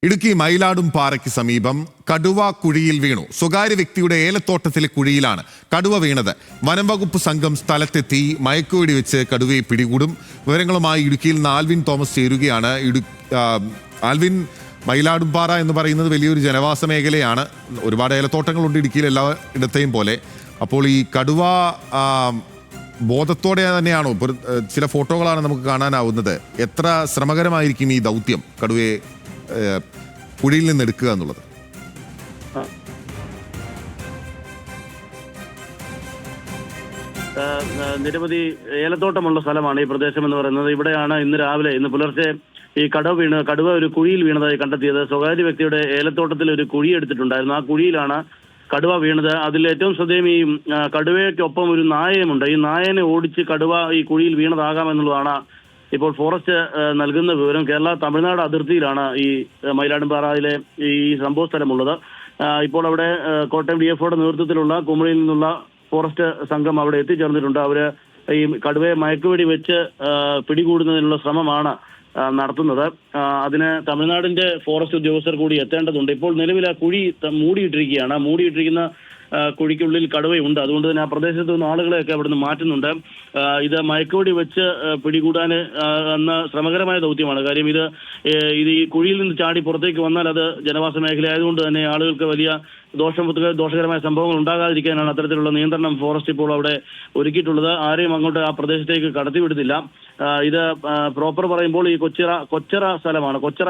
ഇടുക്കി മയിലാടും പാറയ്ക്ക് സമീപം കടുവ കുഴിയിൽ വീണു. സ്വകാര്യ വ്യക്തിയുടെ ഏലത്തോട്ടത്തിലെ കുഴിയിലാണ് കടുവ വീണത്. വനം വകുപ്പ് സംഘം സ്ഥലത്തെത്തി മയക്കുവെടി വെച്ച് കടുവയെ പിടികൂടും. വിവരങ്ങളുമായി ഇടുക്കിയിൽ നിന്ന് ആൽവിൻ തോമസ് ചേരുകയാണ്. ആൽവിൻ, മയിലാടുംപാറ എന്ന് പറയുന്നത് വലിയൊരു ജനവാസ മേഖലയാണ്. ഒരുപാട് ഏലത്തോട്ടങ്ങളുണ്ട് ഇടുക്കിയിൽ എല്ലായിടത്തെയും പോലെ. അപ്പോൾ ഈ കടുവ ബോധത്തോടെ തന്നെയാണോ? ചില ഫോട്ടോകളാണ് നമുക്ക് കാണാനാവുന്നത്. എത്ര ശ്രമകരമായിരിക്കും ഈ ദൗത്യം, കടുവയെ കുഴിയിൽ നിന്ന് എടുക്കുക എന്നുള്ളത്? നിരവധി ഏലത്തോട്ടമുള്ള സ്ഥലമാണ് ഈ പ്രദേശം എന്ന് പറയുന്നത്. ഇവിടെയാണ് ഇന്ന് പുലർച്ചെ ഈ കടുവ ഒരു കുഴിയിൽ വീണതായി കണ്ടെത്തിയത്. സ്വകാര്യ വ്യക്തിയുടെ ഏലത്തോട്ടത്തിൽ ഒരു കുഴി എടുത്തിട്ടുണ്ടായിരുന്നു. ആ കുഴിയിലാണ് കടുവ വീണത്. അതിൽ ഏറ്റവും ശ്രദ്ധേയം ഈ കടുവയ്ക്കൊപ്പം ഒരു നായയുമുണ്ട്. ഈ നായനെ ഓടിച്ച് കടുവ ഈ കുഴിയിൽ വീണതാകാമെന്നുള്ളതാണ് ഇപ്പോൾ ഫോറസ്റ്റ് നൽകുന്ന വിവരം. കേരള തമിഴ്നാട് അതിർത്തിയിലാണ് ഈ മയിലാടുംപാറയിലെ ഈ സംഭവ സ്ഥലമുള്ളത്. ഇപ്പോൾ അവിടെ കോട്ടയം DFOയുടെ നേതൃത്വത്തിലുള്ള കുമളിയിൽ നിന്നുള്ള ഫോറസ്റ്റ് സംഘം അവിടെ എത്തിച്ചേർന്നിട്ടുണ്ട്. അവര് ഈ കടുവയെ മയക്കുവെടി വെച്ച് പിടികൂടുന്നതിനുള്ള ശ്രമമാണ് നടത്തുന്നത്. അതിന് തമിഴ്നാടിന്റെ ഫോറസ്റ്റ് ഉദ്യോഗസ്ഥർ കൂടി എത്തേണ്ടതുണ്ട്. ഇപ്പോൾ നിലവിൽ ആ കുഴി മൂടിയിട്ടിരിക്കുന്ന കുഴിക്കുള്ളിൽ കടുവയുണ്ട്. അതുകൊണ്ട് തന്നെ ആ പ്രദേശത്ത് നിന്ന് ആളുകളെയൊക്കെ അവിടുന്ന് മാറ്റുന്നുണ്ട്. ഇത് മയക്കുവെടി വെച്ച് പിടികൂടാൻ എന്ന ശ്രമകരമായ ദൗത്യമാണ്. കാര്യം ഇത് ഈ കുഴിയിൽ നിന്ന് ചാടി പുറത്തേക്ക് വന്നാൽ അത് ജനവാസ മേഖല ആയതുകൊണ്ട് തന്നെ ആളുകൾക്ക് വലിയ ദോഷകരമായ സംഭവങ്ങൾ ഉണ്ടാകാതിരിക്കാനാണ് അത്തരത്തിലുള്ള നിയന്ത്രണം ഫോറസ്റ്റ് ഇപ്പോൾ അവിടെ ഒരുക്കിയിട്ടുള്ളത്. ആരെയും അങ്ങോട്ട് ആ പ്രദേശത്തേക്ക് കടത്തിവിടുന്നില്ല. ഇത് പ്രോപ്പർ പറയുമ്പോൾ ഈ കൊച്ചിറ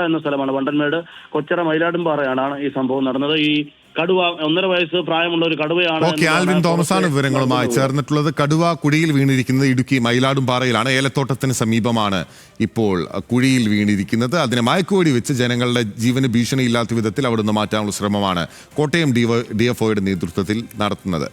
എന്ന സ്ഥലമാണ്. വണ്ടൻമേട് കൊച്ചിറ മയിലാടുംപാറയാണ് ഈ സംഭവം നടന്നത്. ഈ കടുവ 1.5 വയസ്സ് പ്രായമുള്ള ഒരു കടുവയാണ്. ആൽവിൻ തോമസ് ആണ് വിവരങ്ങളുമായി ചേർന്നിട്ടുള്ളത്. കടുവ കുഴിയിൽ വീണിരിക്കുന്നത് ഇടുക്കി മയിലാടുംപാറയിലാണ്. ഏലത്തോട്ടത്തിന് സമീപമാണ് ഇപ്പോൾ കുഴിയിൽ വീണിരിക്കുന്നത്. അതിനെ മയക്കുവെടി വെച്ച് ജനങ്ങളുടെ ജീവന് ഭീഷണിയില്ലാത്ത വിധത്തിൽ അവിടുന്ന് മാറ്റാനുള്ള ശ്രമമാണ് കോട്ടയം DFOയുടെ നേതൃത്വത്തിൽ നടത്തുന്നത്.